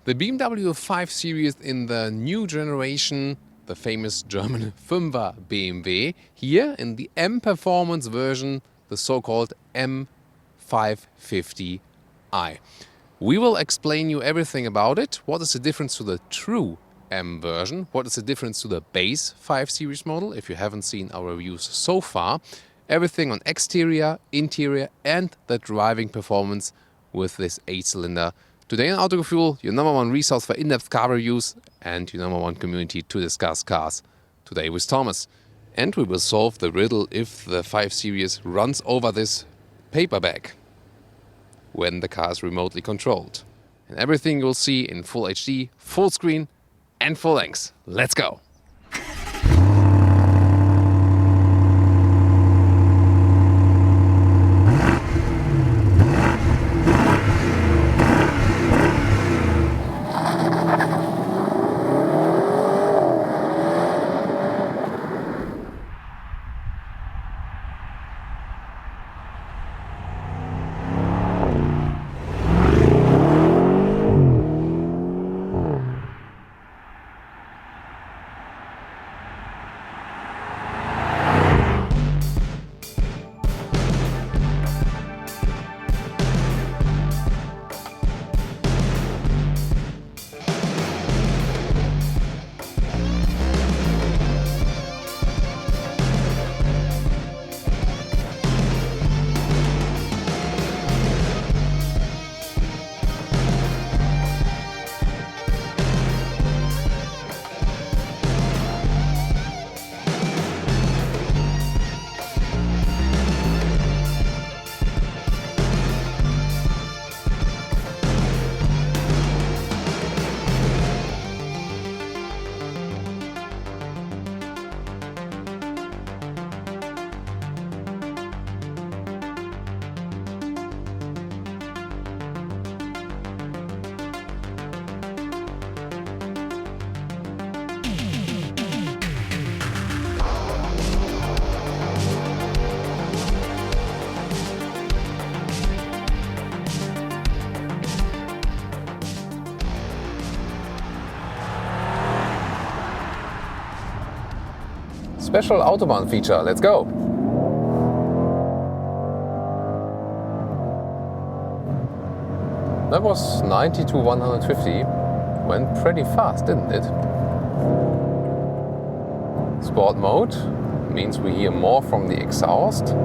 The BMW 5 Series in the new generation, the famous German 5er BMW, here in the M Performance version, the so-called M550i. We will explain you everything about it. What is the difference to the true M version? What is the difference to the base 5 Series model, if you haven't seen our reviews so far? Everything on exterior, interior and the driving performance with this 8-cylinder. Today on Autogefuehl, your number one resource for in-depth car reviews and your number one community to discuss cars. Today with Thomas. And we will solve the riddle if the 5 Series runs over this paper bag when the car is remotely controlled. And everything you'll see in full HD, full screen and full length. Let's go! Special Autobahn feature, let's go! That was 90 to 150, went pretty fast, didn't it? Sport mode means we hear more from the exhaust. You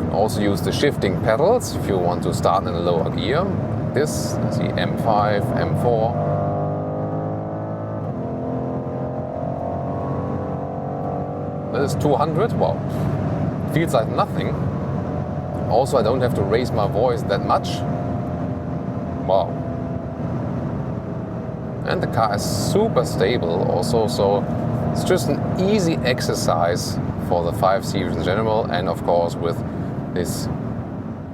can also use the shifting pedals if you want to start in a lower gear. This is the M5, M4. That is 200, wow, feels like nothing. Also, I don't have to raise my voice that much. Wow. And the car is super stable also, so it's just an easy exercise for the 5 Series in general, and of course with this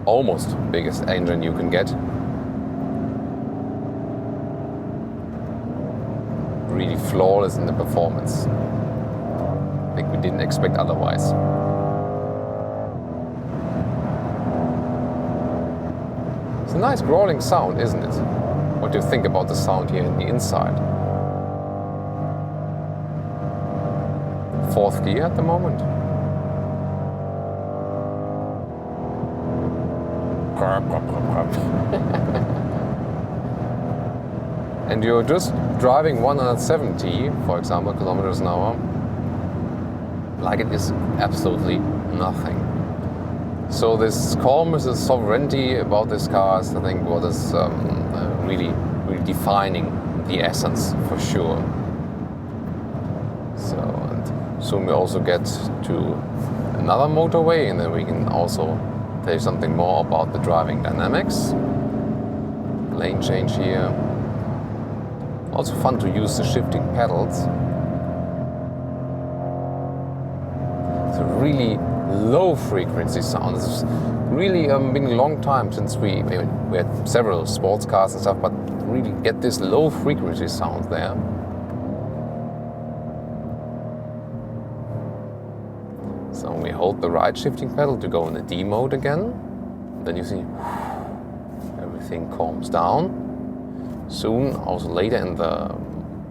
almost biggest engine you can get. Really flawless in the performance. I think we didn't expect otherwise. It's a nice growling sound, isn't it? What do you think about the sound here in the inside? 4th gear at the moment. And you're just driving 170, for example, kilometers an hour. Like it is absolutely nothing. So this calmness, this sovereignty about this car is, I think, what is really defining the essence for sure. So, and soon we also get to another motorway, and then we can also tell you something more about the driving dynamics. Lane change here. Also fun to use the shifting pedals. It's a really low frequency sound. It's really been a long time since we had several sports cars and stuff, but really get this low frequency sound there. So we hold the right shifting pedal to go in the D mode again. Then you see everything calms down. Soon, also later in the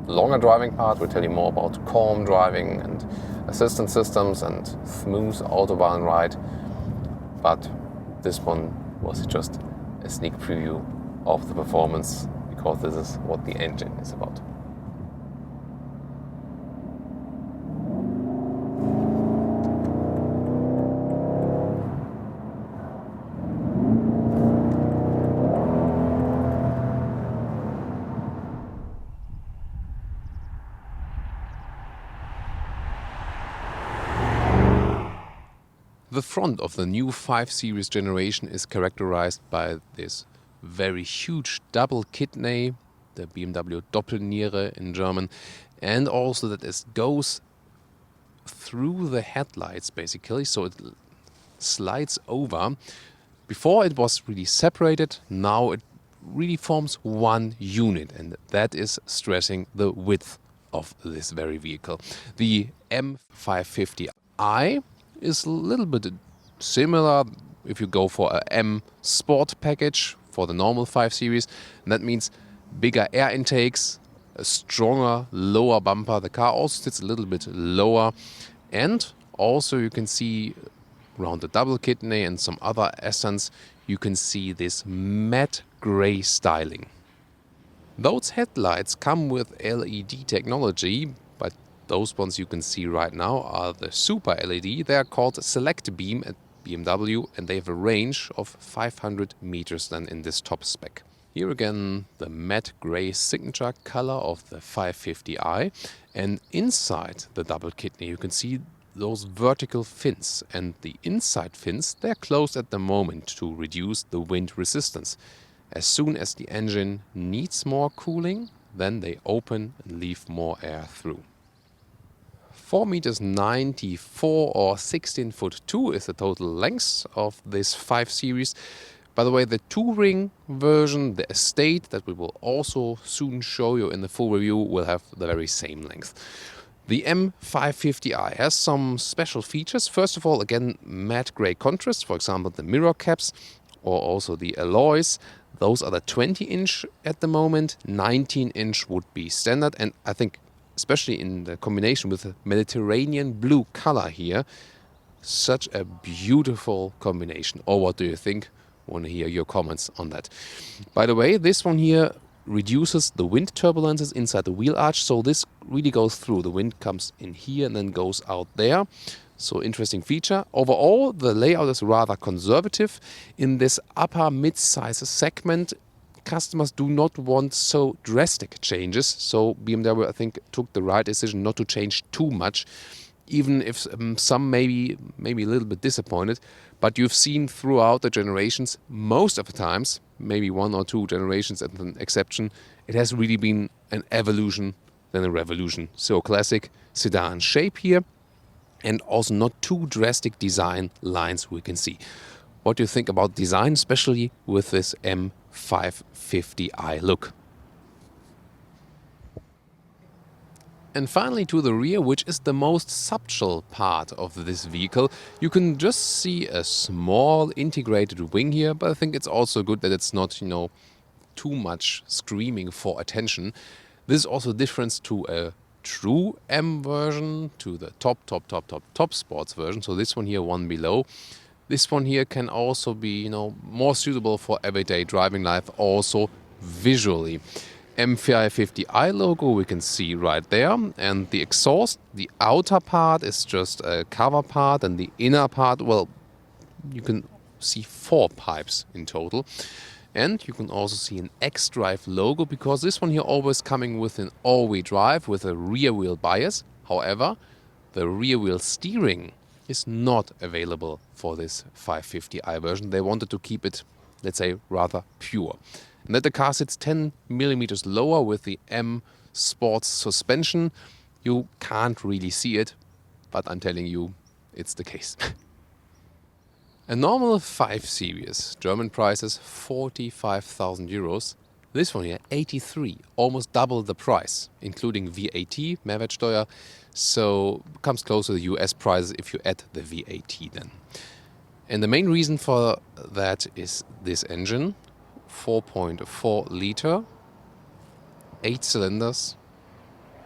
longer driving part, we'll tell you more about calm driving and assistance systems and smooth autobahn ride. But this one was just a sneak preview of the performance, because this is what the engine is about. The front of the new 5 Series generation is characterized by this very huge double kidney, the BMW Doppelniere in German, and also that it goes through the headlights basically, so it slides over. Before it was really separated, now it really forms one unit, and that is stressing the width of this very vehicle. The M550i is a little bit similar if you go for a M Sport package for the normal 5 Series. And that means bigger air intakes, a stronger lower bumper. The car also sits a little bit lower, and also you can see around the double kidney and some other accents, you can see this matte gray styling. Those headlights come with LED technology, but those ones you can see right now are the Super LED. They are called Select Beam at BMW, and they have a range of 500 meters then in this top spec. Here again the matte grey signature color of the 550i, and inside the double kidney you can see those vertical fins, and the inside fins, they're closed at the moment to reduce the wind resistance. As soon as the engine needs more cooling, then they open and leave more air through. 4 meters 94 or 16 foot 2 is the total length of this 5 Series. By the way, the touring version, the Estate, that we will also soon show you in the full review, will have the very same length. The M550i has some special features. First of all, again, matte grey contrast, for example, the mirror caps or also the alloys. Those are the 20-inch at the moment. 19-inch would be standard, and I think especially in the combination with the Mediterranean blue color here, such a beautiful combination. Or what do you think? I want to hear your comments on that. By the way, this one here reduces the wind turbulences inside the wheel arch, so this really goes through. The wind comes in here and then goes out there. So interesting feature. Overall, the layout is rather conservative. In this upper mid-size segment, customers do not want so drastic changes. So BMW, I think, took the right decision not to change too much, even if some may be a little bit disappointed. But you've seen throughout the generations, most of the times, maybe 1 or 2 generations as an exception, it has really been an evolution than a revolution. So classic sedan shape here, and also not too drastic design lines we can see. What do you think about design, especially with this M550i look? And finally to the rear, which is the most subtle part of this vehicle. You can just see a small integrated wing here, but I think it's also good that it's not, too much screaming for attention. This is also a difference to a true M version, to the top sports version. So this one here, one below. This one here can also be, more suitable for everyday driving life, also visually. M550i logo we can see right there, and the exhaust, the outer part is just a cover part, and the inner part, well, you can see 4 pipes in total. And you can also see an X-Drive logo, because this one here always coming with an all-wheel drive with a rear wheel bias. However, the rear wheel steering is not available for this 550i version. They wanted to keep it, let's say, rather pure. And that the car sits 10 millimeters lower with the M Sports suspension. You can't really see it, but I'm telling you, it's the case. A normal 5 Series, German prices 45,000 euros. This one here, 83, almost double the price, including VAT, Mehrwertsteuer. So comes close to the US prices if you add the VAT then. And the main reason for that is this engine. 4.4 liter, 8 cylinders,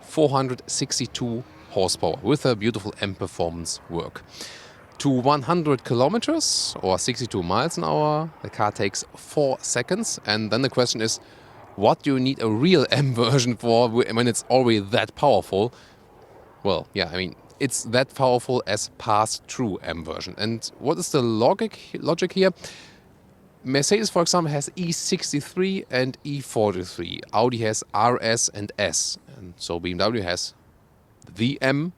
462 horsepower with a beautiful M-Performance work. To 100 kilometers or 62 miles an hour, the car takes 4 seconds. And then the question is, what do you need a real M version for when it's already that powerful? Well, yeah, I mean, it's that powerful as pass-through M version. And what is the logic here? Mercedes, for example, has E63 and E43. Audi has RS and S. And so BMW has the M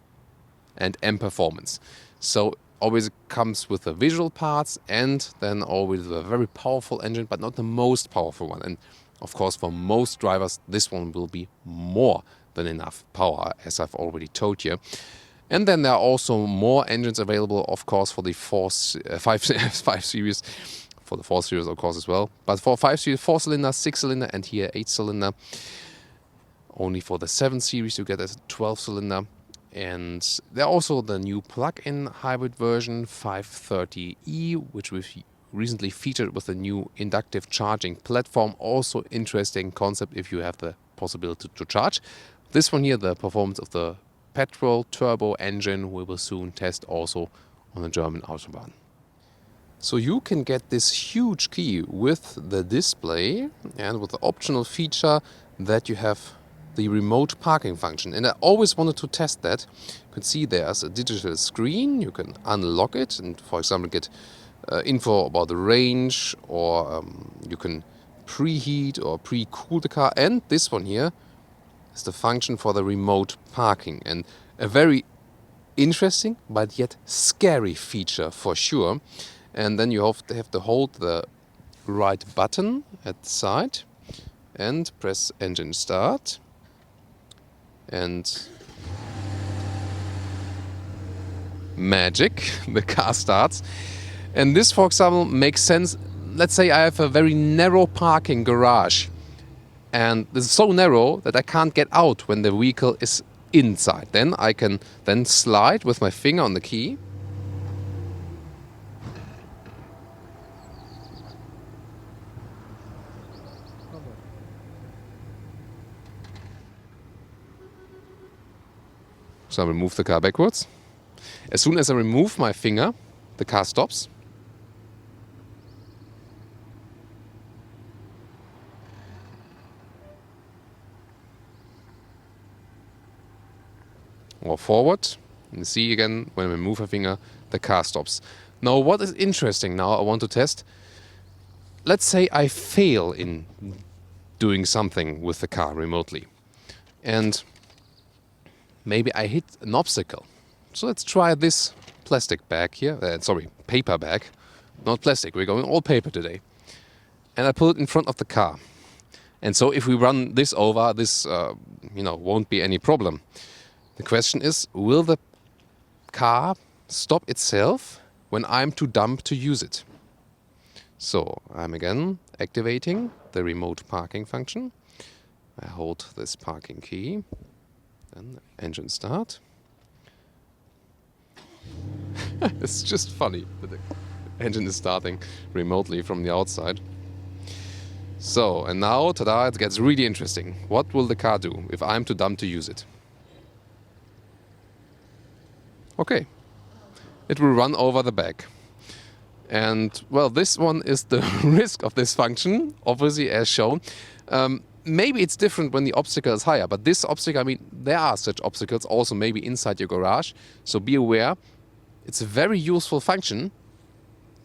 and M-Performance. So always comes with the visual parts and then always a very powerful engine, but not the most powerful one. And of course, for most drivers, this one will be more than enough power, as I've already told you. And then there are also more engines available, of course, for the 5 Series. For the 4 Series, of course, as well. But for 5 Series, 4-cylinder, 6-cylinder, and here 8-cylinder. Only for the 7 Series, you get a 12-cylinder. And there are also the new plug-in hybrid version 530e, which we've recently featured with the new inductive charging platform. Also interesting concept if you have the possibility to charge. This one here, the performance of the petrol turbo engine, we will soon test also on the German Autobahn. So you can get this huge key with the display and with the optional feature that you have the remote parking function. And I always wanted to test that. You can see there's a digital screen. You can unlock it and, for example, get info about the range, or you can preheat or pre-cool the car. And this one here is the function for the remote parking. And a very interesting but yet scary feature for sure. And then you have to hold the right button at the side and press engine start. And magic, the car starts. And this, for example, makes sense. Let's say I have a very narrow parking garage. And this is so narrow that I can't get out when the vehicle is inside. Then I can then slide with my finger on the key. So I will move the car backwards. As soon as I remove my finger, the car stops. Or forward. And you see again, when I move my finger, the car stops. Now what is interesting now, I want to test. Let's say I fail in doing something with the car remotely. And maybe I hit an obstacle. So let's try this plastic bag here. Paper bag. Not plastic, we're going all paper today. And I pull it in front of the car. And so if we run this over, this won't be any problem. The question is, will the car stop itself when I'm too dumb to use it? So I'm again activating the remote parking function. I hold this parking key. Then engine start. It's just funny that the engine is starting remotely from the outside. So, and now, tada, it gets really interesting. What will the car do if I'm too dumb to use it? Okay, it will run over the back. And, well, this one is the risk of this function, obviously, as shown. Maybe it's different when the obstacle is higher, but this obstacle, I mean, there are such obstacles also maybe inside your garage. So be aware, it's a very useful function,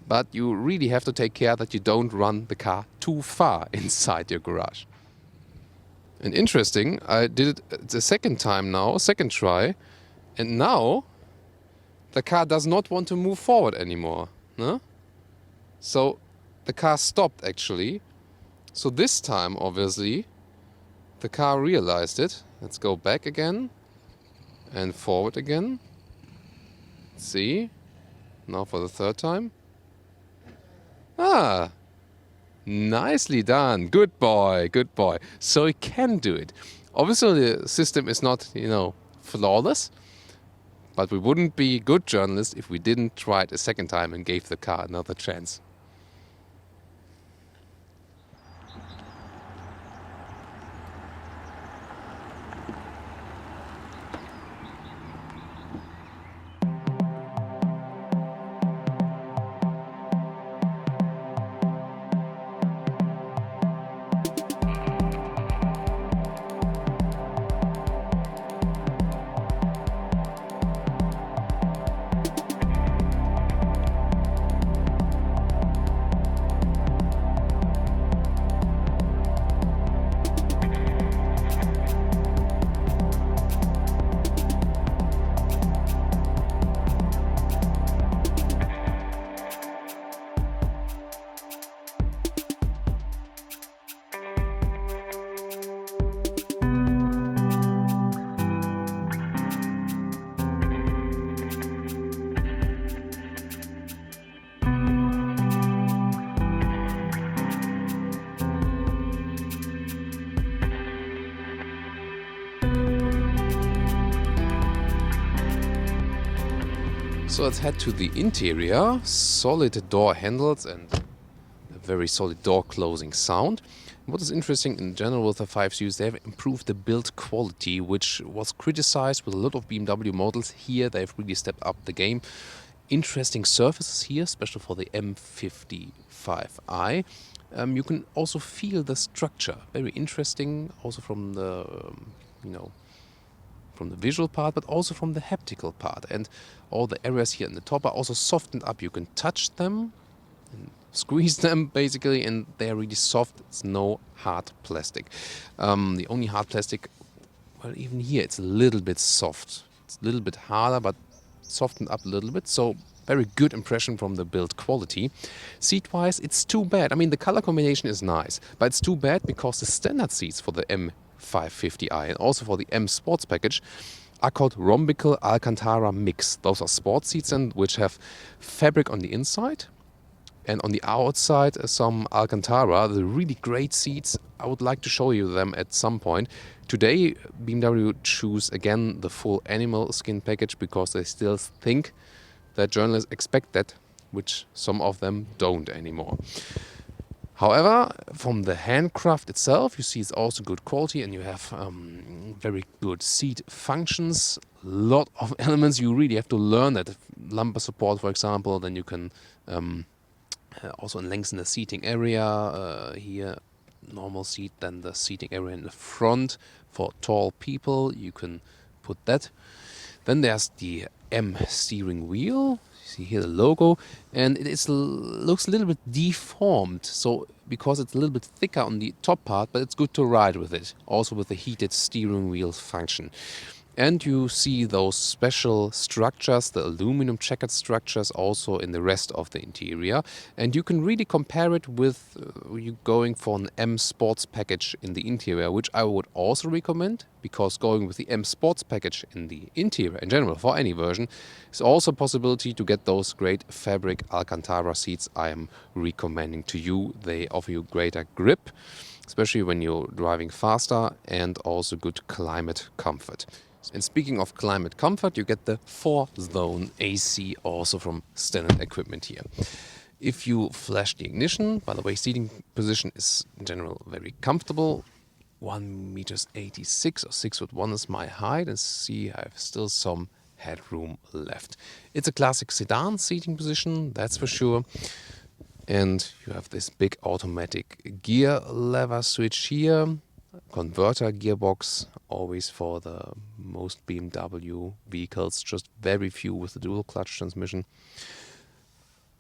but you really have to take care that you don't run the car too far inside your garage. And interesting, I did it the second time now, second try, and now the car does not want to move forward anymore. No? So the car stopped actually. So this time, obviously, the car realized it. Let's go back again and forward again. See? Now for the third time. Ah, nicely done. Good boy, good boy. So it can do it. Obviously, the system is not, flawless. But we wouldn't be good journalists if we didn't try it a second time and gave the car another chance. So let's head to the interior. Solid door handles and a very solid door closing sound. What is interesting in general with the 5 Series, they have improved the build quality, which was criticized with a lot of BMW models. Here they've really stepped up the game. Interesting surfaces here, especially for the M550i. You can also feel the structure, very interesting, also from the from the visual part, but also from the haptical part. And all the areas here in the top are also softened up. You can touch them and squeeze them basically, and they're really soft. It's no hard plastic. The only hard plastic, well, even here it's a little bit soft. It's a little bit harder, but softened up a little bit. So very good impression from the build quality. Seat-wise, it's too bad. I mean, the color combination is nice, but it's too bad because the standard seats for the M550i and also for the M Sports package are called Rhombical Alcantara Mix. Those are sports seats and which have fabric on the inside and on the outside some Alcantara. The really great seats, I would like to show you them at some point. Today BMW choose again the full animal skin package because they still think that journalists expect that, which some of them don't anymore. However, from the handcraft itself, you see it's also good quality, and you have very good seat functions. A lot of elements you really have to learn that. Lumbar support, for example, then you can also lengthen the seating area. Here, normal seat, then the seating area in the front for tall people. You can put that. Then there's the M steering wheel. You see here the logo, and it looks a little bit deformed. So because it's a little bit thicker on the top part, but it's good to ride with it. Also with the heated steering wheel function. And you see those special structures, the aluminum checkered structures, also in the rest of the interior. And you can really compare it with you going for an M Sports package in the interior, which I would also recommend, because going with the M Sports package in the interior in general for any version is also a possibility to get those great fabric Alcantara seats I am recommending to you. They offer you greater grip, especially when you're driving faster, and also good climate comfort. And speaking of climate comfort, you get the 4-zone AC also from Standard Equipment here. If you flash the ignition, by the way, seating position is in general very comfortable. 1.86 or 6'1" is my height, and see I have still some headroom left. It's a classic sedan seating position, that's for sure. And you have this big automatic gear lever switch here. Converter gearbox, always for the most BMW vehicles, just very few with the dual clutch transmission.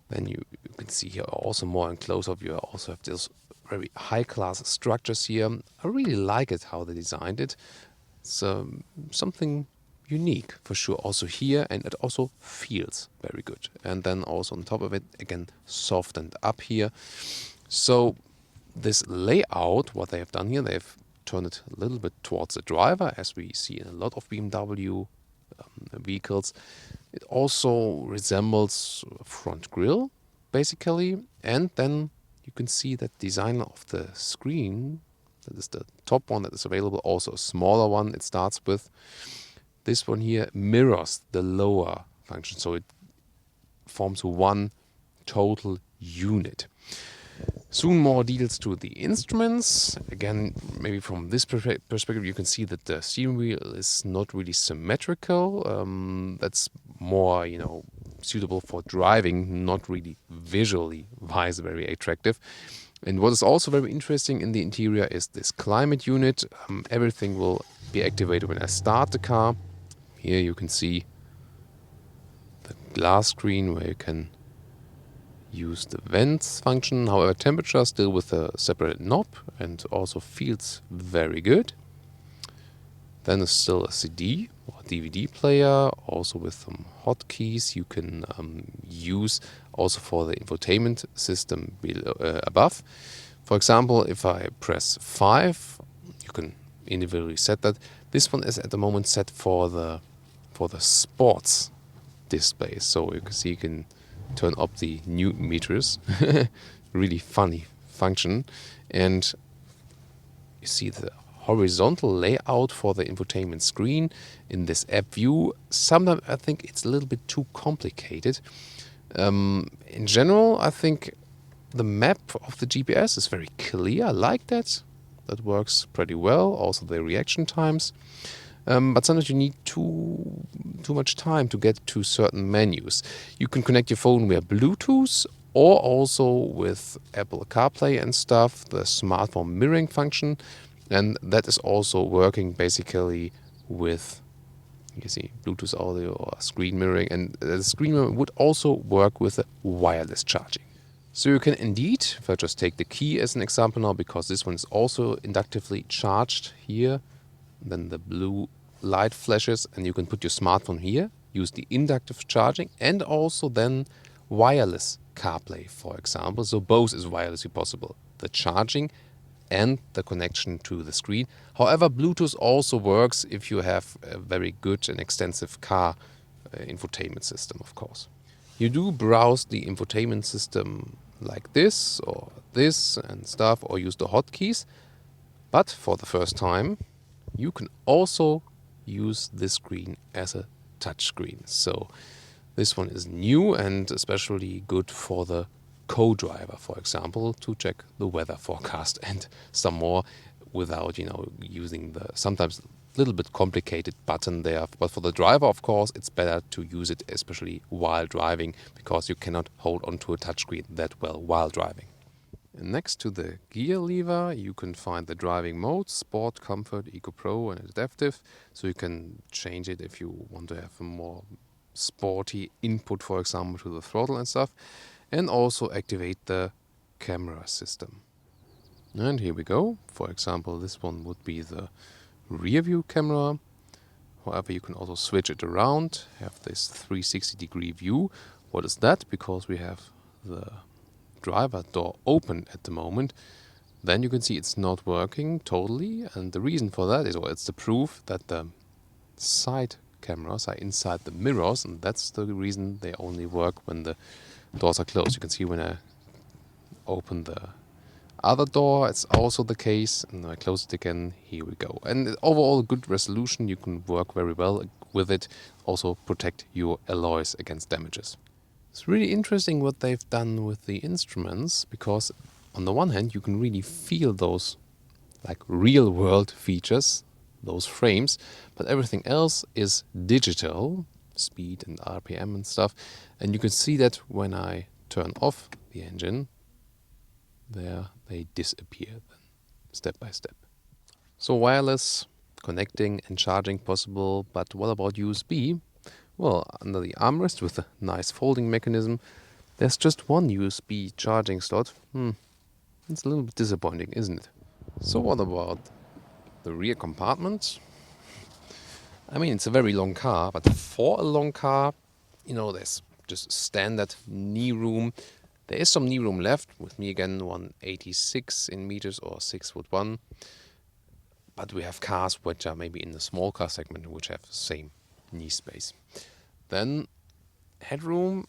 Then you can see here also more in close-up, you also have these very high-class structures here. I really like it how they designed it. It's something unique for sure also here, and it also feels very good. And then also on top of it, again, softened up here. So this layout, what they have done here, they've turned it a little bit towards the driver, as we see in a lot of BMW vehicles. It also resembles a front grille, basically. And then you can see that design of the screen, that is the top one that is available, also a smaller one it starts with. This one here mirrors the lower function, so it forms one total unit. Soon more details to the instruments. Again, maybe from this perspective, you can see that the steering wheel is not really symmetrical. That's more, suitable for driving, not really visually wise very attractive. And what is also very interesting in the interior is this climate unit. Everything will be activated when I start the car. Here you can see the glass screen where you can use the vents function. However, temperature still with a separate knob, and also feels very good. Then there's still a CD or DVD player, also with some hotkeys you can use also for the infotainment system above. For example, if I press 5, you can individually set that. This one is at the moment set for the sports display, so you can see you can turn up the Newton meters. Really funny function. And you see the horizontal layout for the infotainment screen in this app view. Sometimes I think it's a little bit too complicated. In general, I think the map of the GPS is very clear. I like that. That works pretty well. Also the reaction times. But sometimes you need too much time to get to certain menus. You can connect your phone via Bluetooth or also with Apple CarPlay and stuff, the smartphone mirroring function. And that is also working basically with, you see, Bluetooth audio or screen mirroring. And the screen mirroring would also work with the wireless charging. So you can indeed, if I just take the key as an example now, because this one is also inductively charged here, then the blue light flashes and you can put your smartphone here, use the inductive charging and also then wireless CarPlay, for example. So both is wirelessly possible, the charging and the connection to the screen. However, Bluetooth also works if you have a very good and extensive car infotainment system, of course. You do browse the infotainment system like this or this and stuff, or use the hotkeys. But for the first time, you can also use this screen as a touch screen. So this one is new and especially good for the co-driver, for example, to check the weather forecast and some more without, using the sometimes little bit complicated button there. But for the driver, of course, it's better to use it, especially while driving, because you cannot hold onto a touchscreen that well while driving. And next to the gear lever, you can find the driving modes: Sport, Comfort, Eco Pro and Adaptive. So you can change it if you want to have a more sporty input, for example, to the throttle and stuff. And also activate the camera system. And here we go. For example, this one would be the rear view camera. However, you can also switch it around, have this 360-degree view. What is that? Because we have the driver door open at the moment. Then you can see it's not working totally, and the reason for that is, well, it's the proof that the side cameras are inside the mirrors, and that's the reason they only work when the doors are closed. You can see when I open the other door, it's also the case, and I close it again. Here we go. And overall, good resolution. You can work very well with it. Also protect your alloys against damages. It's really interesting what they've done with the instruments, because on the one hand, you can really feel those like real world features, those frames, but everything else is digital, speed and RPM and stuff. And you can see that when I turn off the engine, there they disappear then, step by step. So wireless connecting and charging possible, but what about USB? Well, under the armrest with a nice folding mechanism, there's just one USB charging slot. It's a little bit disappointing, isn't it? So what about the rear compartment? I mean, it's a very long car, but for a long car, there's just standard knee room. There is some knee room left, with me again 186 in meters or 6'1". But we have cars which are maybe in the small car segment which have the same knee space. Then headroom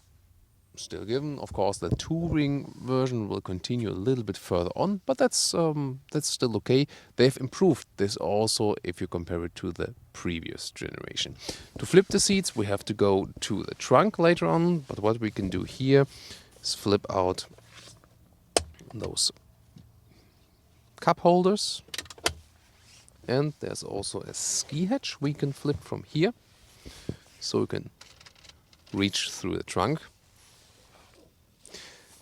still given. Of course, the touring version will continue a little bit further on, but that's still okay. They've improved this also if you compare it to the previous generation. To flip the seats, we have to go to the trunk later on, but what we can do here is flip out those cup holders. And there's also a ski hatch we can flip from here, so we can reach through the trunk.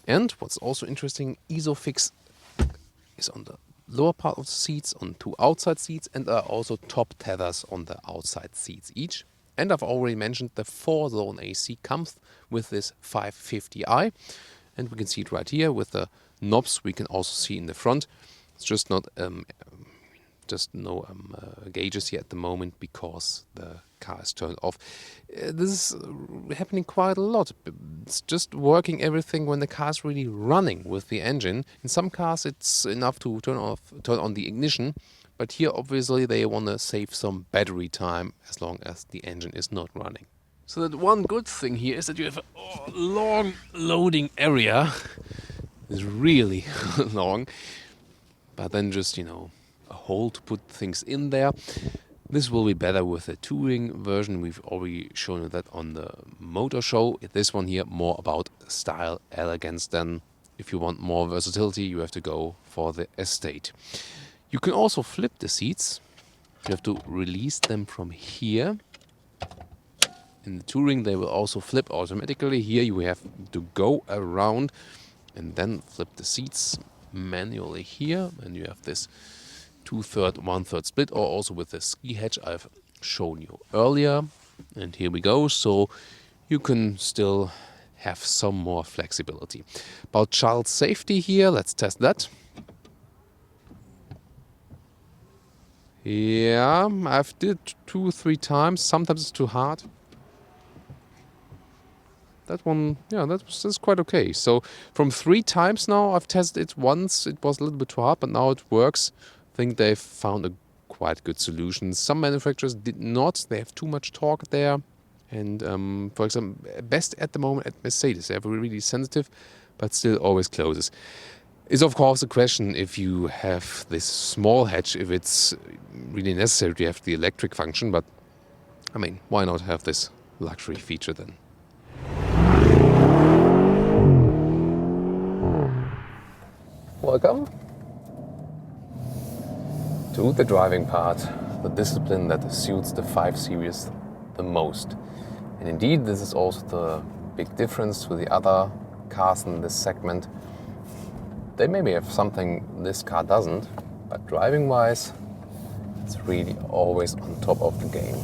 And what's also interesting, Isofix is on the lower part of the seats, on two outside seats, and there are also top tethers on the outside seats each. And I've already mentioned the 4-zone AC comes with this 550i, and we can see it right here with the knobs we can also see in the front. It's just not no gauges here at the moment because the car is turned off. This is happening quite a lot. It's just working everything when the car is really running with the engine. In some cars it's enough to turn on the ignition, but here obviously they want to save some battery time as long as the engine is not running. So that one good thing here is that you have a long loading area. It's really long, but then just a hole to put things in there. This will be better with the touring version. We've already shown you that on the motor show. This one here, more about style, elegance. Then if you want more versatility, you have to go for the estate. You can also flip the seats. You have to release them from here. In the touring, they will also flip automatically. Here you have to go around and then flip the seats manually here. And you have this 2/3, 1/3 split, or also with the ski hatch I've shown you earlier. And here we go. So you can still have some more flexibility. About child safety here, let's test that. Yeah, I've did 2-3 times. Sometimes it's too hard. That one, yeah, that's quite okay. So from 3 times now, I've tested it once. It was a little bit too hard, but now it works. I think they've found a quite good solution. Some manufacturers did not. They have too much torque there. And for example, best at the moment at Mercedes, they have a really sensitive, but still always closes. Is of course the question if you have this small hatch, if it's really necessary to have the electric function, but I mean, why not have this luxury feature then? Welcome to the driving part, the discipline that suits the 5 Series the most. And indeed, this is also the big difference to the other cars in this segment. They maybe have something this car doesn't, but driving-wise, it's really always on top of the game.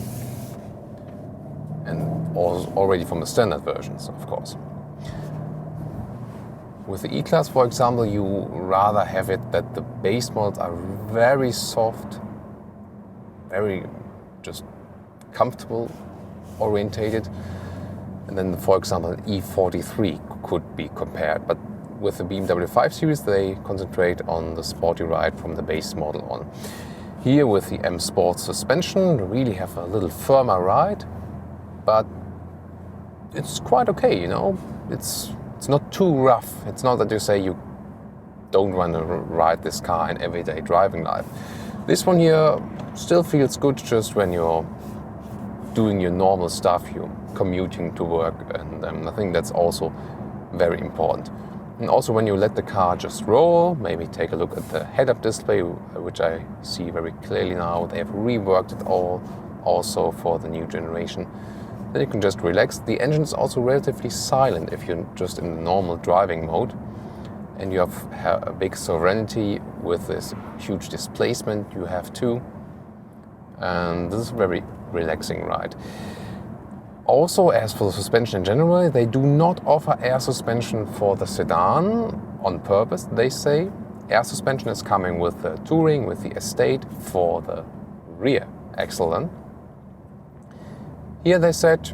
And also already from the standard versions, of course. With the E-Class, for example, you rather have it that the base models are very soft, very just comfortable orientated. And then, for example, an E43 could be compared. But with the BMW 5 Series, they concentrate on the sporty ride from the base model on. Here with the M Sport suspension, you really have a little firmer ride, but it's quite okay, you know. It's not too rough. It's not that you say you don't want to ride this car in everyday driving life. This one here still feels good just when you're doing your normal stuff, you're commuting to work, and I think that's also very important. And also when you let the car just roll, maybe take a look at the head-up display, which I see very clearly now. They have reworked it all also for the new generation. Then you can just relax. The engine is also relatively silent if you're just in the normal driving mode. And you have a big sovereignty with this huge displacement you have too. And this is a very relaxing ride. Also, as for the suspension in general, they do not offer air suspension for the sedan on purpose, they say. Air suspension is coming with the touring, with the estate for the rear axle then. Here they said,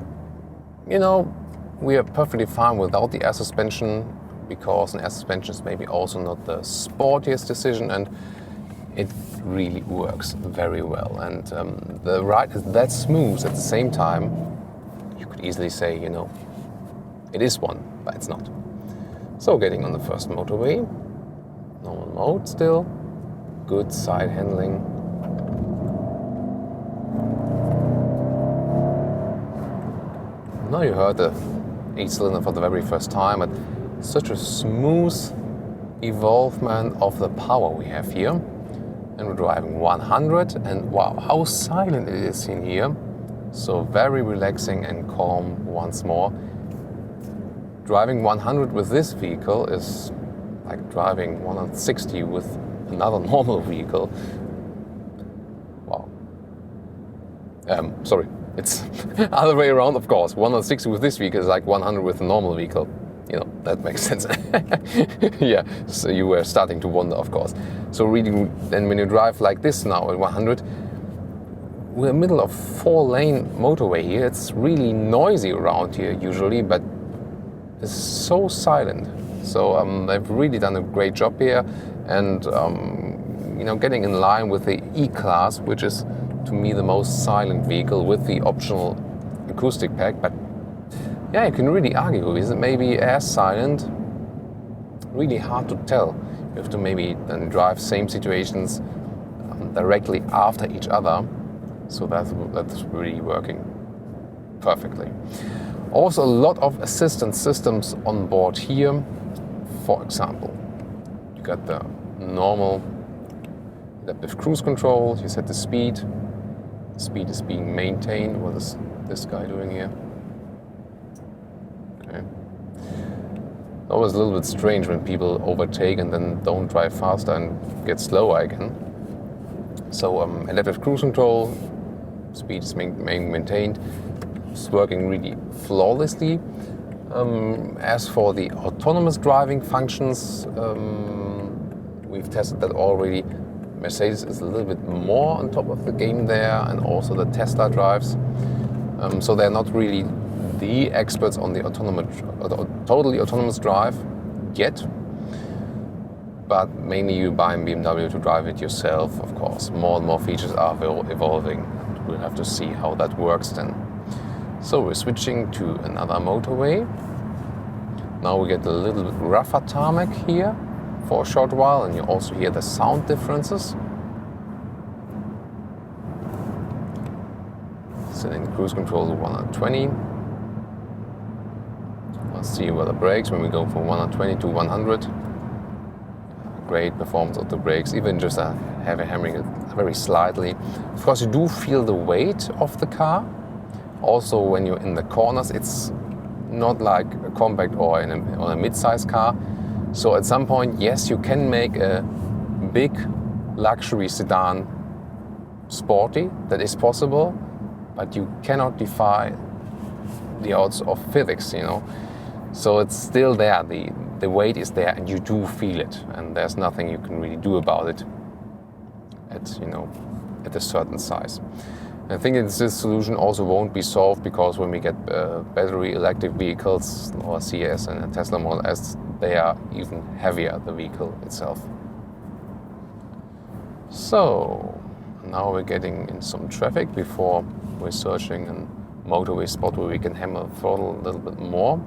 you know, we are perfectly fine without the air suspension because an air suspension is maybe also not the sportiest decision, and it really works very well. And the ride is that smooth at the same time. You could easily say, you know, it is one, but it's not. So getting on the first motorway, normal mode still, good side handling. Now you heard the 8-cylinder for the very first time, but such a smooth evolvement of the power we have here. And we're driving 100, and wow, how silent it is in here. So very relaxing and calm once more. Driving 100 with this vehicle is like driving 160 with another normal vehicle. Wow. Sorry. It's other way around, of course. 160 with this vehicle is like 100 with a normal vehicle. You know, that makes sense. Yeah, so you were starting to wonder, of course. So really, then when you drive like this now at 100, we're in the middle of 4-lane motorway here. It's really noisy around here usually, but it's so silent. So they've really done a great job here, and you know, getting in line with the E-Class, which is to me the most silent vehicle with the optional acoustic pack. But yeah, you can really argue, is it maybe as silent? Really hard to tell. You have to maybe then drive same situations directly after each other. So that's really working perfectly. Also a lot of assistance systems on board here. For example, you got the normal adaptive cruise control, you set the speed. The speed is being maintained. What is this guy doing here? Okay. It's always a little bit strange when people overtake and then don't drive faster and get slower again. So adaptive cruise control, speed is maintained. It's working really flawlessly. As for the autonomous driving functions, we've tested that already. Mercedes is a little bit more on top of the game there, and also the Tesla drives. So they're not really the experts on the totally autonomous drive yet. But mainly you buy a BMW to drive it yourself, of course. More and more features are evolving. We'll have to see how that works then. So we're switching to another motorway. Now we get a little bit rougher tarmac here for a short while, and you also hear the sound differences. Setting cruise control to 120. Let's see where the brakes when we go from 120 to 100. Great performance of the brakes, even just heavy hammering it very slightly. Of course, you do feel the weight of the car. Also, when you're in the corners, it's not like a compact or a mid-size car. So at some point, yes, you can make a big luxury sedan sporty. That is possible, but you cannot defy the odds of physics, you know. So it's still there. The weight is there, and you do feel it, and there's nothing you can really do about it at a certain size. I think this solution also won't be solved, because when we get battery electric vehicles or CS and a Tesla Model S, they are even heavier, the vehicle itself. So now we're getting in some traffic before we're searching a motorway spot where we can hammer the throttle a little bit more.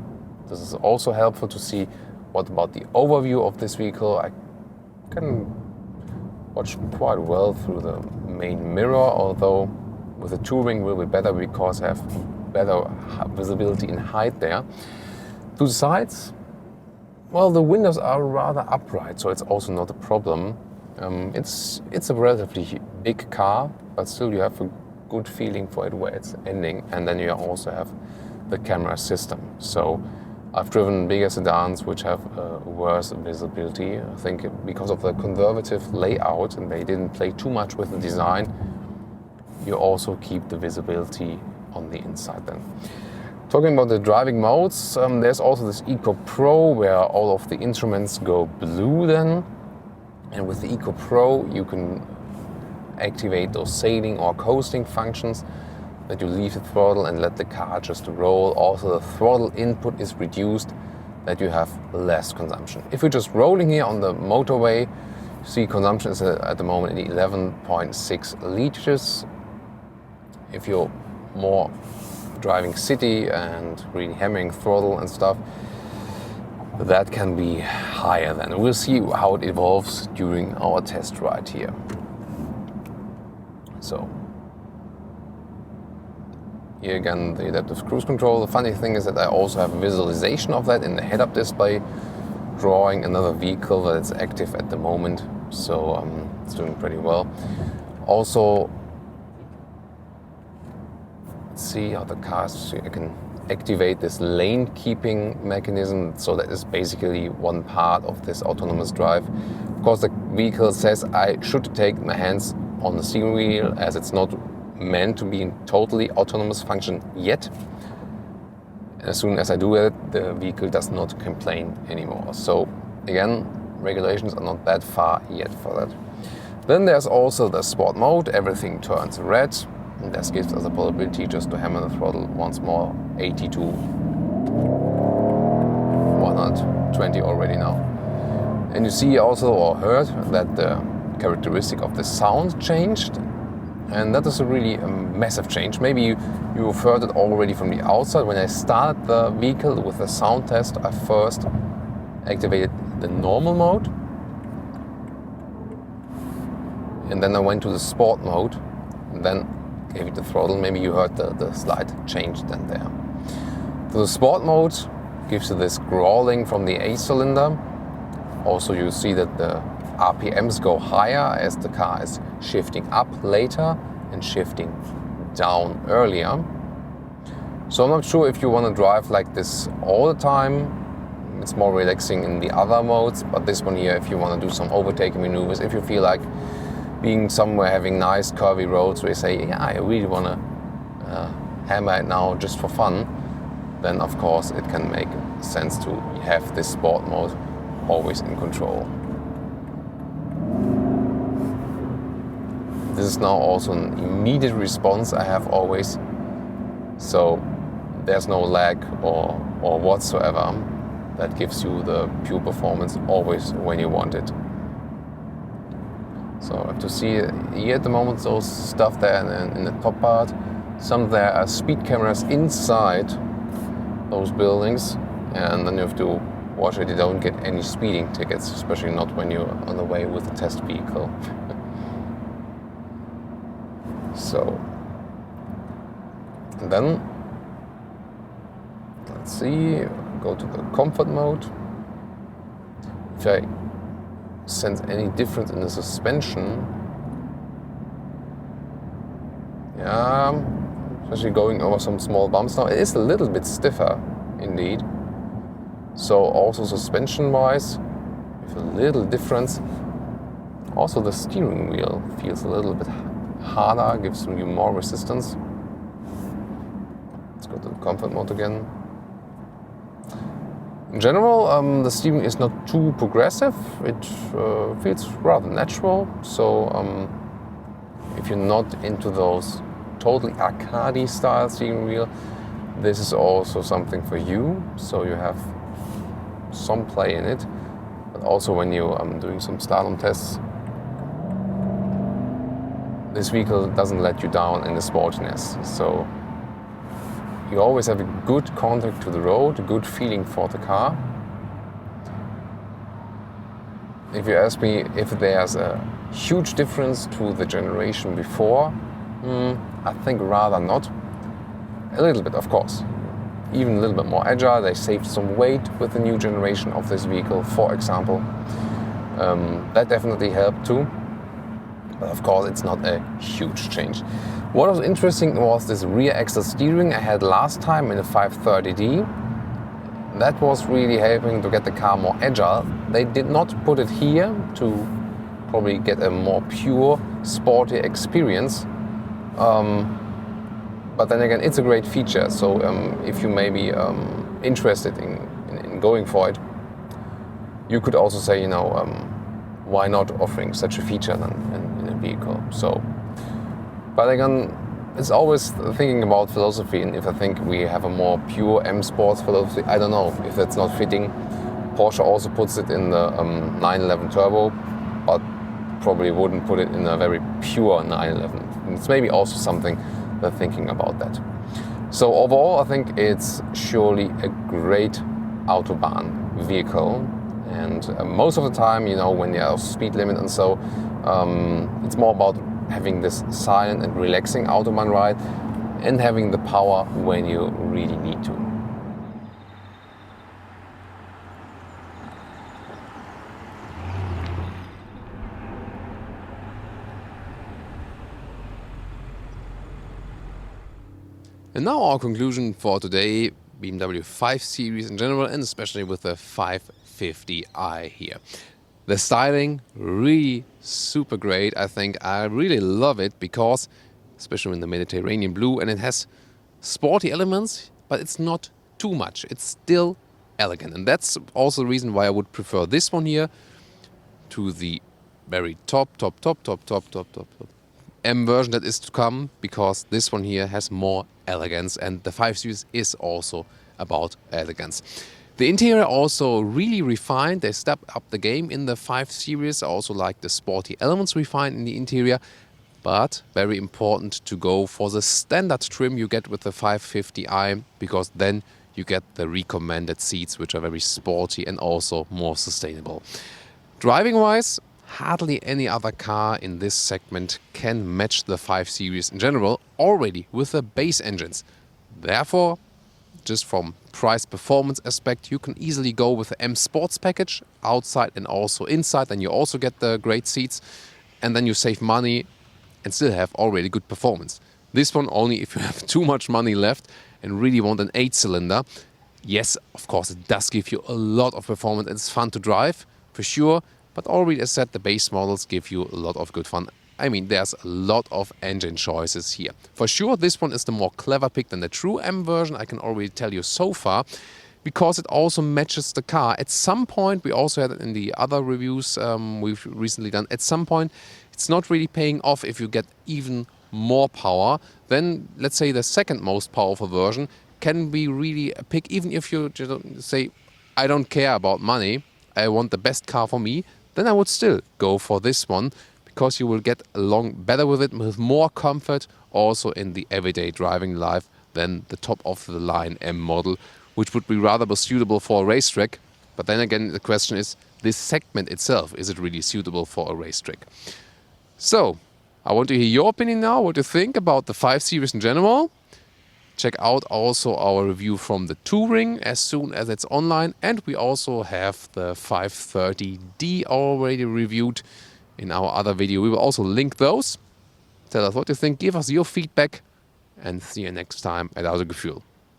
This is also helpful to see what about the overview of this vehicle. I can watch quite well through the main mirror, although with the touring will be better because I have better visibility in height there. To the sides, well, the windows are rather upright, so it's also not a problem. It's a relatively big car, but still you have a good feeling for it where it's ending, and then you also have the camera system. So I've driven bigger sedans which have worse visibility, I think because of the conservative layout, and they didn't play too much with the design. You also keep the visibility on the inside then. Talking about the driving modes, there's also this Eco Pro where all of the instruments go blue then. And with the Eco Pro you can activate those sailing or coasting functions, that you leave the throttle and let the car just roll. Also the throttle input is reduced, that you have less consumption. If you're just rolling here on the motorway, you see consumption is at the moment at 11.6 liters. If you're more driving city and really hammering throttle and stuff, that can be higher then. We'll see how it evolves during our test ride here. So here again, the adaptive cruise control. The funny thing is that I also have a visualization of that in the head-up display, drawing another vehicle that is active at the moment. So it's doing pretty well. Also, let's see how the car, so I can activate this lane keeping mechanism. So that is basically one part of this autonomous drive. Of course, the vehicle says I should take my hands on the steering wheel, as it's not meant to be in totally autonomous function yet. As soon as I do it, the vehicle does not complain anymore. So again, regulations are not that far yet for that. Then there's also the sport mode. Everything turns red, and this gives us a possibility just to hammer the throttle once more, 80 to 120 already now. And you see also, or heard, that the characteristic of the sound changed. And that is a really massive change. Maybe you have heard it already from the outside. When I started the vehicle with the sound test, I first activated the normal mode. and then I went to the sport mode, and then gave it the throttle. Maybe you heard the slight change then there. So the sport mode gives you this growling from the A cylinder. Also you see that the RPMs go higher as the car is shifting up later and shifting down earlier. So I'm not sure if you want to drive like this all the time. It's more relaxing in the other modes, but this one here, if you want to do some overtaking maneuvers, if you feel like being somewhere having nice curvy roads where you say, yeah, I really want to hammer it now just for fun, then of course it can make sense to have this sport mode always in control. This is now also an immediate response I have always, so there's no lag or whatsoever. That gives you the pure performance always when you want it. So I have to see here at the moment those stuff there in the top part. Some there are speed cameras inside those buildings, and then you have to watch that you don't get any speeding tickets, especially not when you're on the way with a test vehicle. So, and then let's see, go to the comfort mode. If I sense any difference in the suspension, yeah, especially going over some small bumps now, it is a little bit stiffer indeed. So also suspension wise, with a little difference. Also the steering wheel feels a little bit harder, gives you more resistance. Let's go to the comfort mode again. In general, the steering is not too progressive. It feels rather natural. So if you're not into those totally arcade style steering wheel, this is also something for you. So you have some play in it. But also when you're doing some slalom tests, this vehicle doesn't let you down in the sportiness. So you always have a good contact to the road, a good feeling for the car. If you ask me if there's a huge difference to the generation before, I think rather not. A little bit, of course. Even a little bit more agile. They saved some weight with the new generation of this vehicle, for example. That definitely helped too. But of course, it's not a huge change. What was interesting was this rear axle steering I had last time in the 530D. That was really helping to get the car more agile. They did not put it here to probably get a more pure, sporty experience. But then again, it's a great feature. So if you may be interested in going for it, you could also say, you know, why not offering such a feature then in a vehicle? So, but again, it's always thinking about philosophy, and if I think we have a more pure M Sports philosophy, I don't know if that's not fitting. Porsche also puts it in the 911 Turbo, but probably wouldn't put it in a very pure 911. And it's maybe also something they're thinking about that. So overall, I think it's surely a great Autobahn vehicle. And most of the time, you know, when you have speed limit and so, it's more about having this silent and relaxing Autobahn ride and having the power when you really need to. And now our conclusion for today, BMW 5 Series in general, and especially with the 550i here. The styling, really super great. I think I really love it because, especially in the Mediterranean blue, and it has sporty elements, but it's not too much. It's still elegant. And that's also the reason why I would prefer this one here to the very top M version that is to come, because this one here has more elegance, and the 5 Series is also about elegance. The interior also really refined. They stepped up the game in the 5 Series. I also like the sporty elements refined in the interior, but very important to go for the standard trim you get with the 550i, because then you get the recommended seats, which are very sporty and also more sustainable. Driving wise, hardly any other car in this segment can match the 5 Series in general already with the base engines. Therefore, just from price performance aspect, you can easily go with the M Sports package outside and also inside. Then you also get the great seats, and then you save money and still have already good performance. This one only if you have too much money left and really want an 8-cylinder. Yes, of course, it does give you a lot of performance and it's fun to drive, for sure. But already as said, the base models give you a lot of good fun. I mean, there's a lot of engine choices here. For sure, this one is the more clever pick than the true M version, I can already tell you so far, because it also matches the car. At some point, we also had it in the other reviews we've recently done, at some point, it's not really paying off if you get even more power. Then, let's say the second most powerful version can be really a pick, even if you say, I don't care about money, I want the best car for me, then I would still go for this one, because you will get along better with it, with more comfort, also in the everyday driving life than the top-of-the-line M model, which would be rather suitable for a racetrack. But then again, the question is, this segment itself, is it really suitable for a racetrack? So, I want to hear your opinion now, what you think about the 5 Series in general. Check out also our review from the Touring as soon as it's online. And we also have the 530D already reviewed in our other video. We will also link those. Tell us what you think, give us your feedback, and see you next time at Autogefuehl.